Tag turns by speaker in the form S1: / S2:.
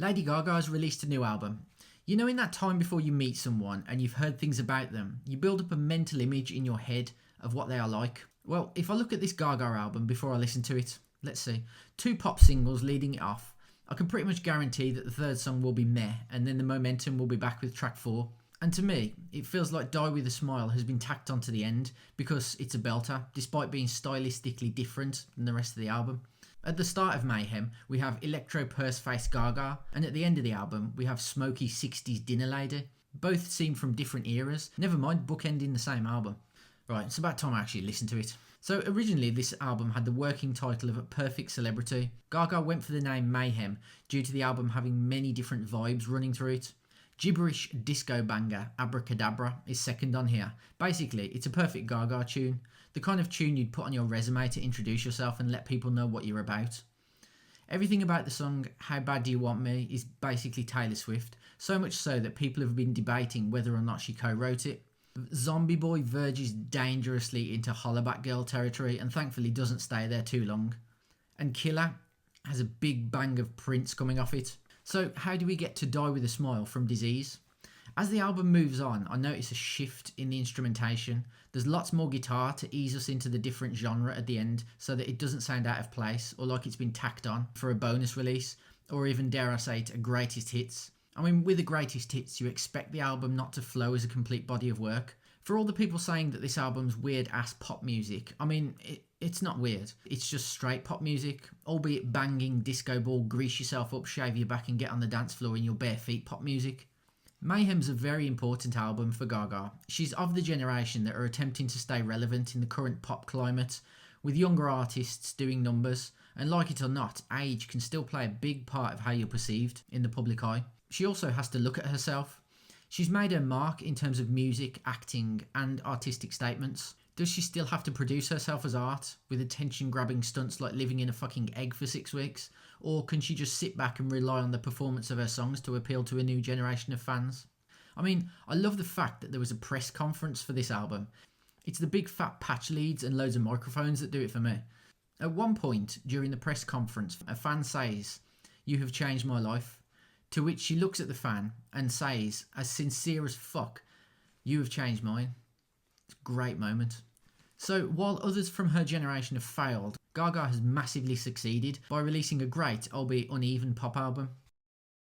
S1: Lady Gaga has released a new album. You know, in that time before you meet someone and you've heard things about them, you build up a mental image in your head of what they are like. Well, if I look at this Gaga album before I listen to it, let's see, 2 pop singles leading it off, I can pretty much guarantee that the third song will be meh, and then the momentum will be back with track 4. And to me, it feels like Die With A Smile has been tacked onto the end because it's a belter, despite being stylistically different than the rest of the album. At the start of Mayhem, we have electro purse face Gaga, and at the end of the album, we have smoky 60s dinner lady. Both seem from different eras, never mind bookending the same album. Right, it's about time I actually listened to it. So originally this album had the working title of A Perfect Celebrity. Gaga went for the name Mayhem due to the album having many different vibes running through it. Gibberish disco banger Abracadabra is second on here. Basically, it's a perfect Gaga tune. The kind of tune you'd put on your resume to introduce yourself and let people know what you're about. Everything about the song How Bad Do You Want Me is basically Taylor Swift, so much so that people have been debating whether or not she co-wrote it. Zombie Boy verges dangerously into Hollaback Girl territory and thankfully doesn't stay there too long. And Killer has a big bang of Prince coming off it. So how do we get to Die With A Smile from Disease? As the album moves on, I notice a shift in the instrumentation. There's lots more guitar to ease us into the different genre at the end so that it doesn't sound out of place or like it's been tacked on for a bonus release, or even, dare I say it, a greatest hits. I mean, with the greatest hits, you expect the album not to flow as a complete body of work. For all the people saying that this album's weird-ass pop music, I mean, it's not weird. It's just straight pop music, albeit banging disco ball, grease yourself up, shave your back and get on the dance floor in your bare feet pop music. Mayhem's a very important album for Gaga. She's of the generation that are attempting to stay relevant in the current pop climate, with younger artists doing numbers, and like it or not, age can still play a big part of how you're perceived in the public eye. She also has to look at herself. She's made her mark in terms of music, acting, and artistic statements. Does she still have to produce herself as art, with attention-grabbing stunts like living in a fucking egg for 6 weeks? Or can she just sit back and rely on the performance of her songs to appeal to a new generation of fans? I mean, I love the fact that there was a press conference for this album. It's the big fat patch leads and loads of microphones that do it for me. At one point during the press conference, a fan says, "You have changed my life." To which she looks at the fan and says, as sincere as fuck, "You have changed mine." It's a great moment. So while others from her generation have failed, Gaga has massively succeeded by releasing a great, albeit uneven, pop album.